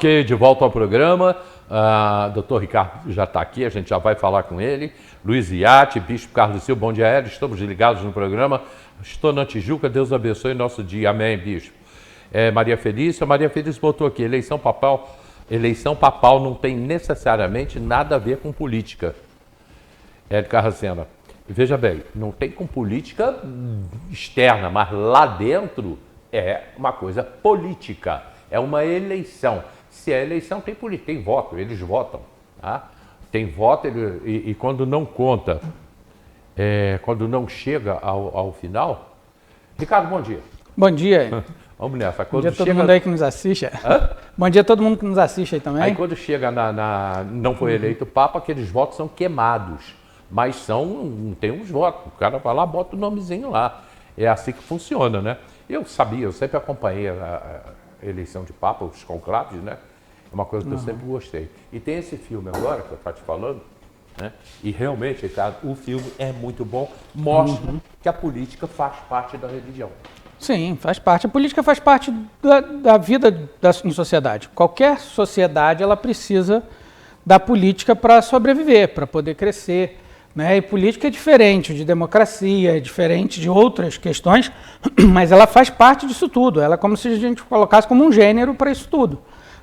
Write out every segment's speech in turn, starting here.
Ok, de volta ao programa. Dr. Ricardo já está aqui, a gente já vai falar com ele. Luiz Iatti, Bispo Carlos Silva, bom dia, Hélio. Estamos ligados no programa. Estou na Tijuca, Deus abençoe nosso dia. Amém, Bispo. Maria Felícia botou aqui, eleição papal não tem necessariamente nada a ver com política. Hélio Carracena, veja bem, não tem com política externa, mas lá dentro é uma coisa política, é uma eleição. Se é eleição, tem política, tem voto, eles votam. Tá? Tem voto e quando não conta, quando não chega ao final... Ricardo, bom dia. Bom dia. Vamos nessa. Bom dia a todo mundo aí que nos assiste. Bom dia a todo mundo que nos assiste aí também. Aí quando chega não foi eleito o Papa, aqueles votos são queimados. Mas tem uns votos. O cara vai lá, bota o nomezinho lá. É assim que funciona, né? Eu sempre acompanhei a eleição de Papa, os conclaves, né? É uma coisa que eu sempre gostei. E tem esse filme agora, que eu estou te falando, né? E realmente, Ricardo, o filme é muito bom, mostra que a política faz parte da religião. Sim, faz parte. A política faz parte da vida em sociedade. Qualquer sociedade, ela precisa da política para sobreviver, para poder crescer. Né? E política é diferente de democracia, é diferente de outras questões, mas ela faz parte disso tudo. Ela é como se a gente colocasse como um gênero para isso tudo.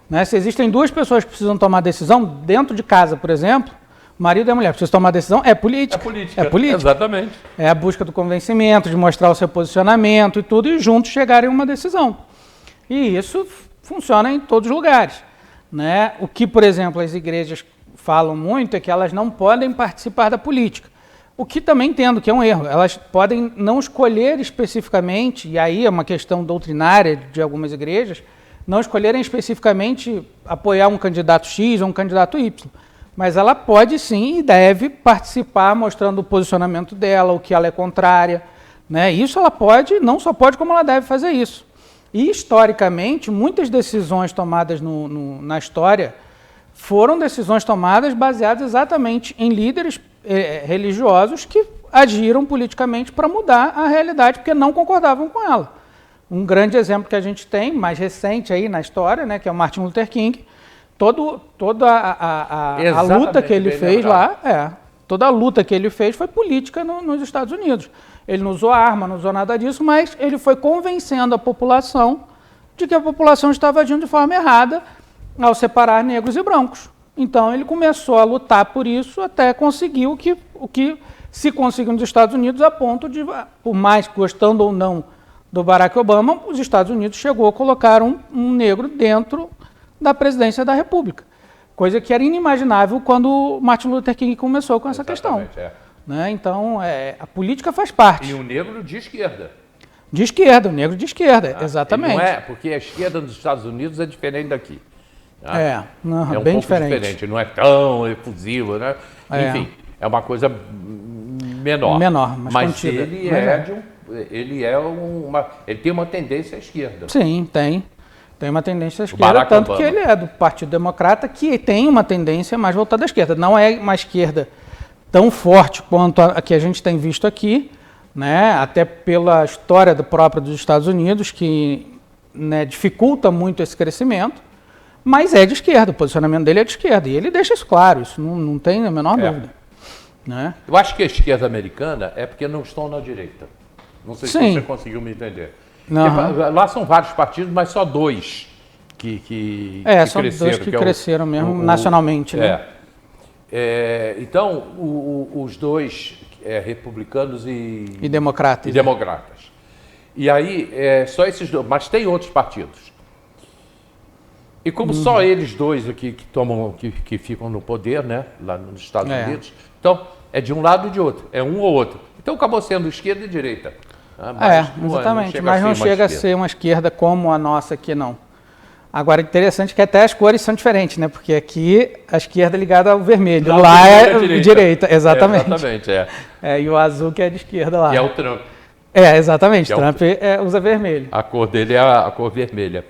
Né? Se existem duas pessoas que precisam tomar decisão, dentro de casa, por exemplo, marido e mulher precisam tomar decisão, é política. É política. Exatamente. É a busca do convencimento, de mostrar o seu posicionamento e tudo, e juntos chegarem a uma decisão. E isso funciona em todos os lugares. Né? O que, por exemplo, as igrejas falam muito é que elas não podem participar da política. O que também entendo que é um erro. Elas podem não escolher especificamente, e aí é uma questão doutrinária de algumas igrejas, não escolherem especificamente apoiar um candidato X ou um candidato Y. Mas ela pode sim e deve participar mostrando o posicionamento dela, o que ela é contrária. Né? Isso ela pode, não só pode, como ela deve fazer isso. E historicamente, muitas decisões tomadas na história foram decisões tomadas baseadas exatamente em líderes religiosos que agiram politicamente para mudar a realidade, porque não concordavam com ela. Um grande exemplo que a gente tem, mais recente aí na história, né, que é o Martin Luther King, toda a luta que ele fez lá, toda a luta que ele fez foi política nos Estados Unidos. Ele não usou arma, não usou nada disso, mas ele foi convencendo a população de que a população estava agindo de forma errada ao separar negros e brancos. Então ele começou a lutar por isso até conseguir o que se conseguiu nos Estados Unidos, a ponto de, por mais gostando ou não do Barack Obama, os Estados Unidos chegou a colocar um negro dentro da presidência da República. Coisa que era inimaginável quando Martin Luther King começou com essa questão. Né? Então, a política faz parte. E o negro de esquerda. De esquerda, o negro de esquerda, exatamente. Não é, porque a esquerda nos Estados Unidos é diferente daqui. Tá? É um bem pouco diferente. Não é tão efusiva, né? Enfim, é uma coisa menor. Mas ele tem uma tendência à esquerda. Sim, tem. Tem uma tendência à esquerda, tanto que ele é do Partido Democrata, que tem uma tendência mais voltada à esquerda. Não é uma esquerda tão forte quanto a que a gente tem visto aqui, né? Até pela história dos Estados Unidos, que, né, dificulta muito esse crescimento, mas é de esquerda, o posicionamento dele é de esquerda, e ele deixa isso claro, isso não tem a menor dúvida. Né? Eu acho que a esquerda americana é porque não estão na direita. Não sei se você conseguiu me entender. Lá são vários partidos, mas só dois que são cresceram. Dois que cresceram mesmo nacionalmente. Né? Então, os dois, republicanos e democratas. E aí, só esses dois, mas tem outros partidos. E como só eles dois aqui que ficam no poder, né, lá nos Estados Unidos, então é de um lado e de outro, é um ou outro. Então acabou sendo esquerda e direita. Exatamente, mas não chega a ser uma esquerda como a nossa aqui, não. Agora, interessante que até as cores são diferentes, né? Porque aqui a esquerda é ligada ao vermelho, lá é direita. Exatamente. E o azul que é de esquerda lá. E é o Trump. Exatamente, Trump usa vermelho. A cor dele é a cor vermelha.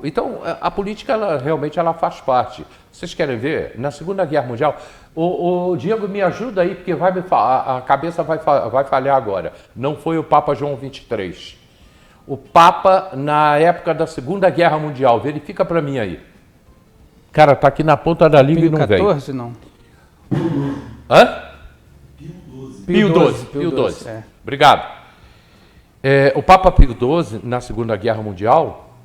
Então, a política, realmente ela faz parte. Vocês querem ver? Na Segunda Guerra Mundial, o Diego, me ajuda aí, porque a cabeça vai falhar agora. Não foi o Papa João XXIII. o Papa na época da Segunda Guerra Mundial? Verifica para mim aí. Cara, tá aqui na ponta da língua e não veio. Pio XIV, não. Hã? Pio XII. é. Obrigado. O Papa Pio XII, na Segunda Guerra Mundial,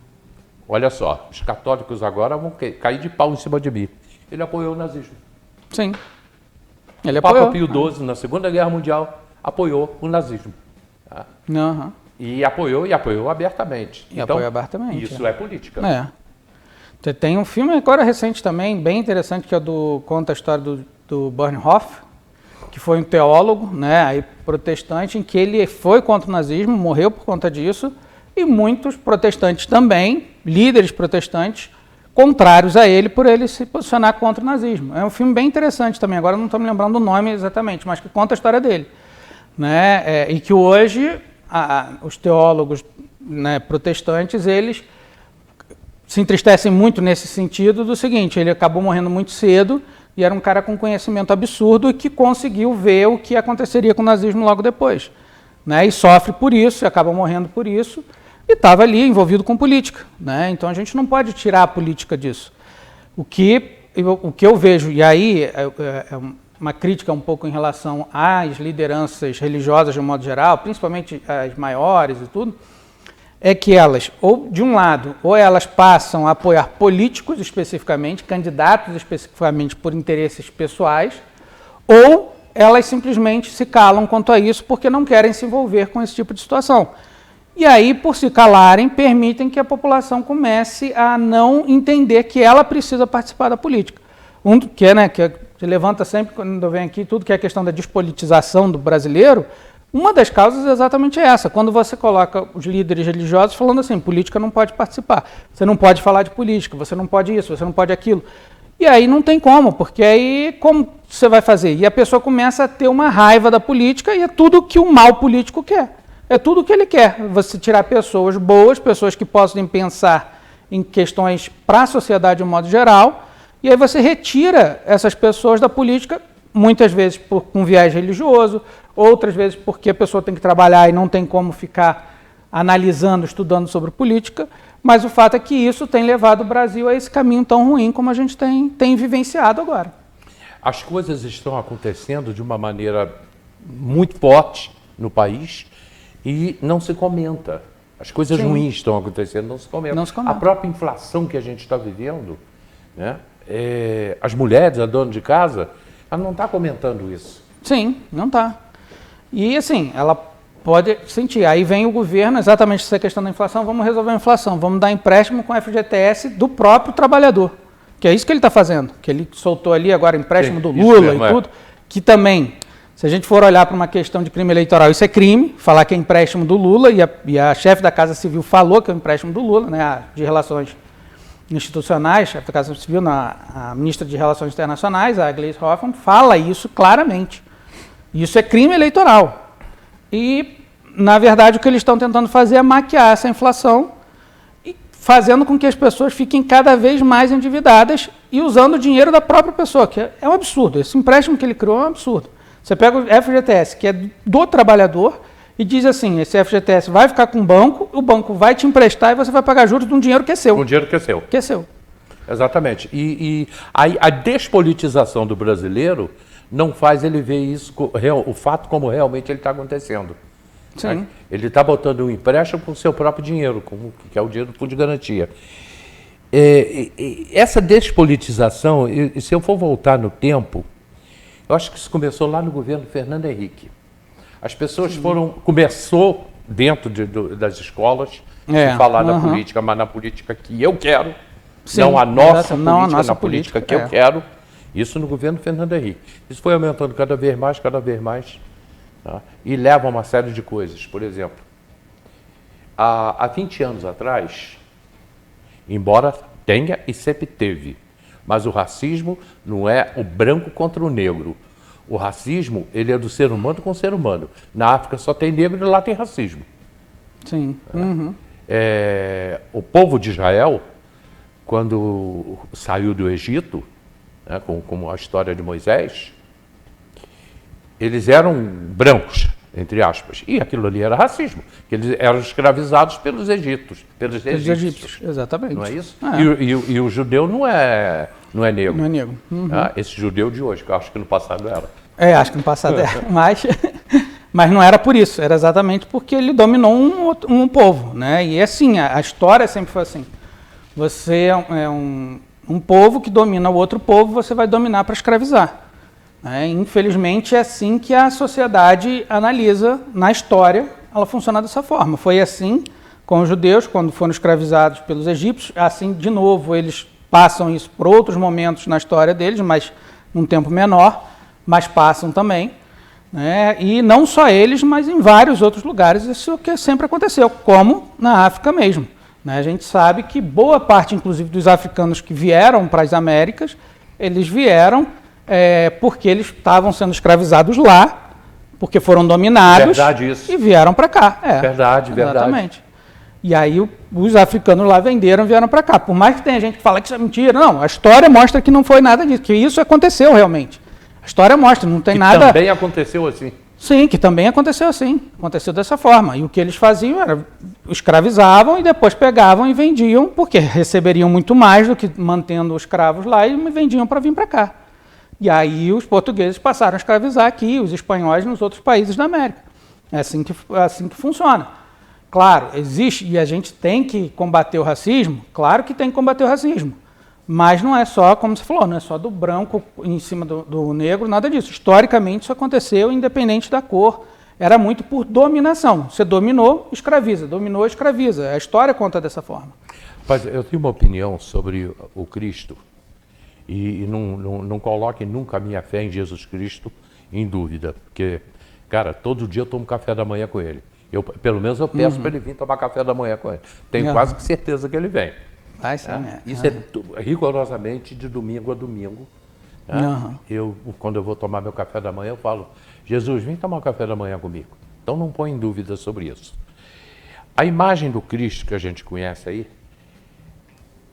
olha só, os católicos agora vão cair de pau em cima de mim. Ele apoiou o nazismo. Sim. Ele O Papa apoiou. Pio XII, na Segunda Guerra Mundial, apoiou o nazismo. Tá? Aham. E apoiou abertamente. E apoiou abertamente, Isso é política. É. Tem um filme agora recente também, bem interessante, que conta a história do Bonhoeffer, que foi um teólogo, né, aí protestante, em que ele foi contra o nazismo, morreu por conta disso, e muitos protestantes também, líderes protestantes, contrários a ele, por ele se posicionar contra o nazismo. É um filme bem interessante também, agora não estou me lembrando o nome exatamente, mas que conta a história dele. Né, e que hoje os teólogos, né, protestantes, eles se entristecem muito nesse sentido do seguinte: ele acabou morrendo muito cedo e era um cara com conhecimento absurdo e que conseguiu ver o que aconteceria com o nazismo logo depois. Né, e sofre por isso, e acaba morrendo por isso, e estava ali envolvido com política. Né, então a gente não pode tirar a política disso. O que eu vejo, e aí é uma crítica um pouco em relação às lideranças religiosas de um modo geral, principalmente as maiores e tudo, é que elas, ou de um lado, ou elas passam a apoiar políticos especificamente, candidatos especificamente por interesses pessoais, ou elas simplesmente se calam quanto a isso porque não querem se envolver com esse tipo de situação. E aí, por se calarem, permitem que a população comece a não entender que ela precisa participar da política. Que se levanta sempre, quando eu venho aqui, tudo que é a questão da despolitização do brasileiro. Uma das causas é exatamente essa, quando você coloca os líderes religiosos falando assim: política não pode participar, você não pode falar de política, você não pode isso, você não pode aquilo. E aí não tem como, porque aí como você vai fazer? E a pessoa começa a ter uma raiva da política e é tudo que o mal político quer. É tudo o que ele quer, você tirar pessoas boas, pessoas que possam pensar em questões para a sociedade de um modo geral, e aí você retira essas pessoas da política, muitas vezes com viés religioso, outras vezes porque a pessoa tem que trabalhar e não tem como ficar analisando, estudando sobre política, mas o fato é que isso tem levado o Brasil a esse caminho tão ruim como a gente tem vivenciado agora. As coisas estão acontecendo de uma maneira muito forte no país e não se comenta. As coisas ruins estão acontecendo, não se comenta. Não se comenta. A própria inflação que a gente está vivendo, né? As mulheres, a dona de casa, ela não está comentando isso. Sim, não está. E assim, ela pode sentir. Aí vem o governo, exatamente essa questão da inflação, vamos resolver a inflação, vamos dar empréstimo com FGTS do próprio trabalhador. Que é isso que ele está fazendo, que ele soltou ali agora empréstimo do Lula mesmo, e tudo, que também, se a gente for olhar para uma questão de crime eleitoral, isso é crime, falar que é empréstimo do Lula, e a chefe da Casa Civil falou que é um empréstimo do Lula, né, de Relações Institucionais, chefe da Casa Civil, a ministra de Relações Internacionais, a Gleisi Hoffmann, fala isso claramente. Isso é crime eleitoral. E, na verdade, o que eles estão tentando fazer é maquiar essa inflação e fazendo com que as pessoas fiquem cada vez mais endividadas e usando o dinheiro da própria pessoa, que é um absurdo. Esse empréstimo que ele criou é um absurdo. Você pega o FGTS, que é do trabalhador, e diz assim: esse FGTS vai ficar com o banco vai te emprestar e você vai pagar juros de um dinheiro que é seu. Um dinheiro que é seu. Que é seu. Exatamente. E a despolitização do brasileiro não faz ele ver isso, o fato como realmente ele está acontecendo. Sim. Ele está botando um empréstimo com o seu próprio dinheiro, que é o dinheiro do Fundo de Garantia. Essa despolitização, se eu for voltar no tempo, eu acho que isso começou lá no governo Fernando Henrique. As pessoas começou dentro das escolas, se falar na política, mas na política que eu quero, não a nossa política, na política que eu quero. Isso no governo Fernando Henrique. Isso foi aumentando cada vez mais, tá? E leva a uma série de coisas. Por exemplo, há 20 anos atrás, embora tenha e sempre teve, mas o racismo não é o branco contra o negro. O racismo, ele é do ser humano com o ser humano. Na África só tem negro e lá tem racismo. Sim. O povo de Israel, quando saiu do Egito, né, como a história de Moisés, eles eram brancos, entre aspas. E aquilo ali era racismo, que eles eram escravizados pelos egípcios. Pelos egípcios, exatamente. Não é isso? É. E o judeu não é negro. Não é negro. Esse judeu de hoje, que eu acho que no passado era. Acho que no passado era, mas não era por isso, era exatamente porque ele dominou um povo, né? E assim, a história sempre foi assim. Você é um povo que domina o outro povo, você vai dominar para escravizar. Né? Infelizmente, é assim que a sociedade analisa na história, ela funciona dessa forma. Foi assim com os judeus, quando foram escravizados pelos egípcios, assim, de novo, eles passam isso por outros momentos na história deles, mas num tempo menor, mas passam também. Né? E não só eles, mas em vários outros lugares, isso que sempre aconteceu, como na África mesmo. Né? A gente sabe que boa parte, inclusive, dos africanos que vieram para as Américas, eles vieram porque eles estavam sendo escravizados lá, porque foram dominados. Verdade isso. E vieram para cá. Verdade. Exatamente. E aí os africanos lá venderam e vieram para cá. Por mais que tenha gente que fala que isso é mentira, não, a história mostra que não foi nada disso, que isso aconteceu realmente. A história mostra, não tem nada... Que também aconteceu assim. Sim, que também aconteceu assim, aconteceu dessa forma. E o que eles faziam era, escravizavam e depois pegavam e vendiam, porque receberiam muito mais do que mantendo os escravos lá e vendiam para vir para cá. E aí os portugueses passaram a escravizar aqui, os espanhóis nos outros países da América. É assim que funciona. Claro, existe, e a gente tem que combater o racismo, claro que tem que combater o racismo. Mas não é só, como você falou, não é só do branco em cima do negro, nada disso. Historicamente isso aconteceu independente da cor, era muito por dominação. Você dominou, escraviza, dominou, escraviza. A história conta dessa forma. Mas eu tenho uma opinião sobre o Cristo e não coloque nunca a minha fé em Jesus Cristo em dúvida, porque, cara, todo dia eu tomo café da manhã com ele. Pelo menos eu peço para ele vir tomar café da manhã com ele. Tenho quase que certeza que ele vem. Vai sim, Isso é rigorosamente de domingo a domingo. Né? Quando eu vou tomar meu café da manhã, eu falo, Jesus, vem tomar café da manhã comigo. Então não põe em dúvida sobre isso. A imagem do Cristo que a gente conhece aí,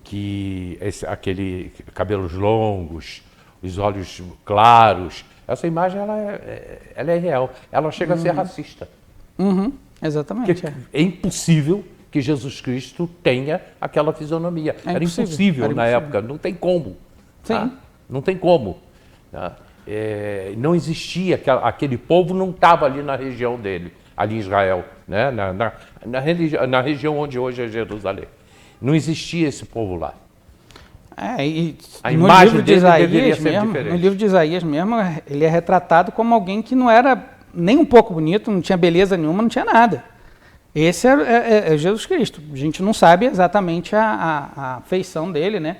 que aquele cabelos longos, os olhos claros, essa imagem ela é real. Ela chega a ser racista. Exatamente. É impossível que Jesus Cristo tenha aquela fisionomia. Era impossível na época, não tem como. Sim. Tá? Não tem como. Tá? Não existia, aquele povo não estava ali na região dele, ali em Israel, né? na região onde hoje é Jerusalém. Não existia esse povo lá. A imagem dele deveria ser diferente. No livro de Isaías mesmo, ele é retratado como alguém que não era nem um pouco bonito, não tinha beleza nenhuma, não tinha nada. Esse é Jesus Cristo. A gente não sabe exatamente a feição dele, né?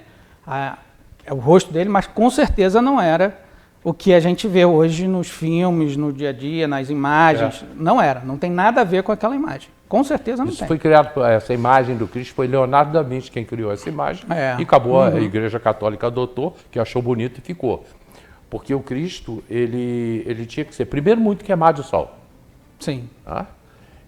O rosto dele, mas com certeza não era o que a gente vê hoje nos filmes, no dia a dia, nas imagens. Não era, não tem nada a ver com aquela imagem. Com certeza não tem. Foi criado, essa imagem do Cristo foi Leonardo da Vinci quem criou essa imagem e acabou, a Igreja Católica adotou, que achou bonito e ficou. Porque o Cristo, ele tinha que ser, primeiro, muito queimado de sol. Sim. Tá?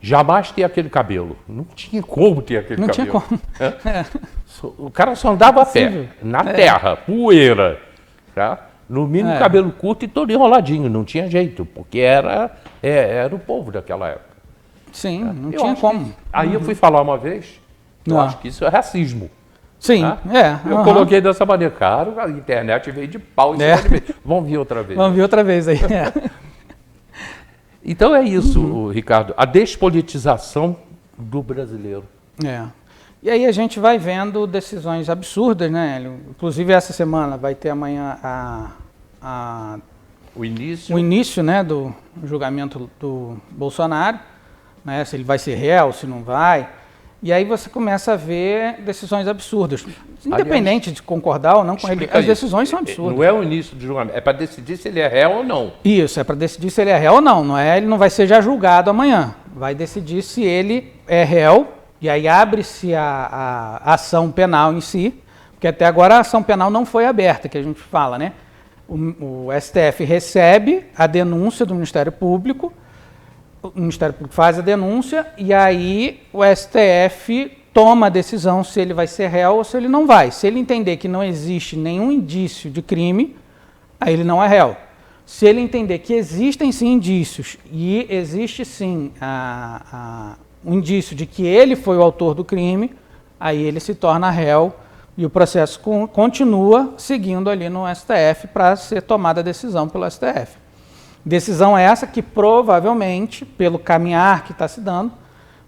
Jamais ter aquele cabelo. Não tinha como ter aquele cabelo. Não tinha como. O cara só andava a pé, na terra, poeira. Tá? No mínimo, cabelo curto e todo enroladinho. Não tinha jeito, porque era o povo daquela época. Sim, não tinha como. Aí eu fui falar uma vez, eu acho que isso é racismo. Sim, tá? Eu coloquei dessa maneira. Cara, a internet veio de pau em cima de mim. Vamos ver outra vez. Vamos ver outra vez aí. Então é isso, Ricardo, a despolitização do brasileiro. E aí a gente vai vendo decisões absurdas, né, Hélio? Inclusive essa semana vai ter amanhã o início, né, do julgamento do Bolsonaro, né, se ele vai ser réu, se não vai. E aí você começa a ver decisões absurdas. Independente de concordar ou não com ele, as decisões são absurdas. Não é o início do julgamento, é para decidir se ele é réu ou não. Isso, é para decidir se ele é réu ou não. Ele não vai ser já julgado amanhã. Vai decidir se ele é réu, e aí abre-se a ação penal em si, porque até agora a ação penal não foi aberta, que a gente fala, né? O STF recebe a denúncia do Ministério Público, o Ministério Público faz a denúncia e aí o STF toma a decisão se ele vai ser réu ou se ele não vai. Se ele entender que não existe nenhum indício de crime, aí ele não é réu. Se ele entender que existem sim indícios e existe sim um indício de que ele foi o autor do crime, aí ele se torna réu e o processo continua seguindo ali no STF para ser tomada a decisão pelo STF. Decisão essa que provavelmente, pelo caminhar que está se dando,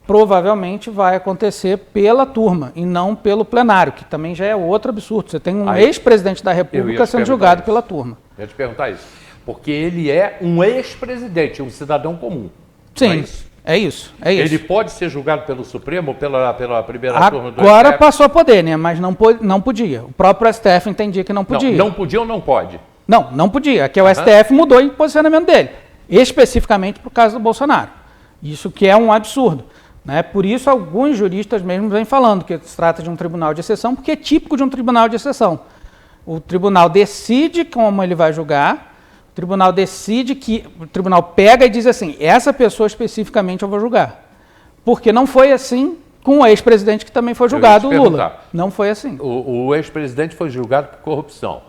provavelmente vai acontecer pela turma e não pelo plenário, que também já é outro absurdo. Você tem um ex-presidente da República sendo julgado pela turma. Eu ia te perguntar isso. Porque ele é um ex-presidente, um cidadão comum. Sim, é isso. Ele pode ser julgado pelo Supremo ou pela primeira turma do STF? Agora passou a poder, né? Mas não podia. O próprio STF entendia que não podia. Não podia ou não pode? Não podia. Aqui o STF mudou o posicionamento dele, especificamente por causa do Bolsonaro. Isso que é um absurdo. Né? Por isso, alguns juristas mesmo vêm falando que se trata de um tribunal de exceção, porque é típico de um tribunal de exceção. O tribunal decide como ele vai julgar, o tribunal decide que... O tribunal pega e diz assim, essa pessoa especificamente eu vou julgar. Porque não foi assim com o ex-presidente que também foi julgado, o Lula. Não foi assim. O ex-presidente foi julgado por corrupção.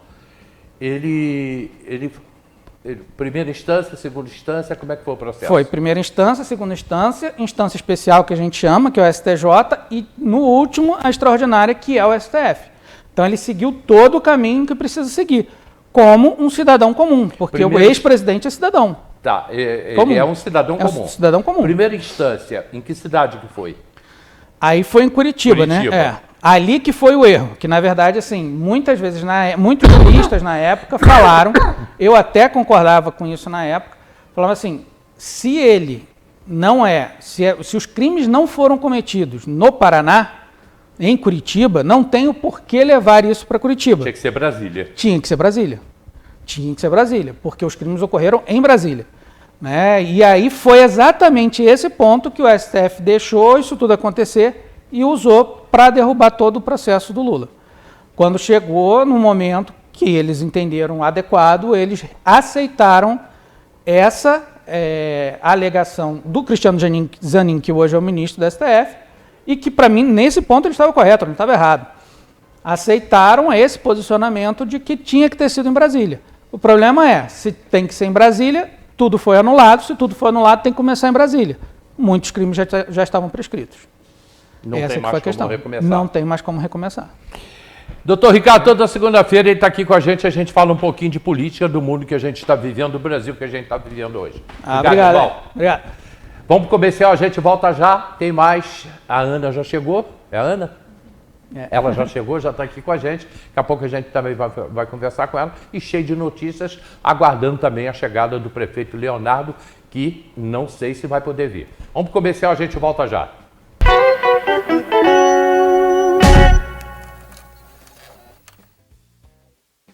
Primeira instância, segunda instância, como é que foi o processo? Foi primeira instância, segunda instância, instância especial que a gente chama, que é o STJ, e no último, a extraordinária, que é o STF. Então ele seguiu todo o caminho que precisa seguir, como um cidadão comum, porque o ex-presidente é cidadão. Tá, ele é um cidadão comum. É um cidadão comum. Primeira instância, em que cidade que foi? Aí foi em Curitiba, né? Ali que foi o erro, que na verdade, assim, muitas vezes, muitos juristas na época falaram, eu até concordava com isso na época, falavam assim, se ele não se os crimes não foram cometidos no Paraná, em Curitiba, não tem o porquê levar isso para Curitiba. Tinha que ser Brasília. Tinha que ser Brasília, porque os crimes ocorreram em Brasília. Né? E aí foi exatamente esse ponto que o STF deixou isso tudo acontecer e usou para derrubar todo o processo do Lula. Quando chegou no momento que eles entenderam adequado, eles aceitaram essa alegação do Cristiano Zanin, que hoje é o ministro da STF, e que, para mim, nesse ponto ele estava correto, não estava errado. Aceitaram esse posicionamento de que tinha que ter sido em Brasília. O problema é, se tem que ser em Brasília, tudo foi anulado, se tudo foi anulado, tem que começar em Brasília. Muitos crimes já estavam prescritos. Não tem mais como recomeçar. Não tem mais como recomeçar. Doutor Ricardo, toda segunda-feira ele está aqui com a gente fala um pouquinho de política do mundo que a gente está vivendo, do Brasil que a gente está vivendo hoje. Obrigado. Vamos pro comercial, a gente volta já, tem mais. A Ana já chegou, é a Ana? Ela já chegou, já está aqui com a gente, daqui a pouco a gente também vai conversar com ela, e cheio de notícias, aguardando também a chegada do prefeito Leonardo, que não sei se vai poder vir. Vamos pro comercial, a gente volta já.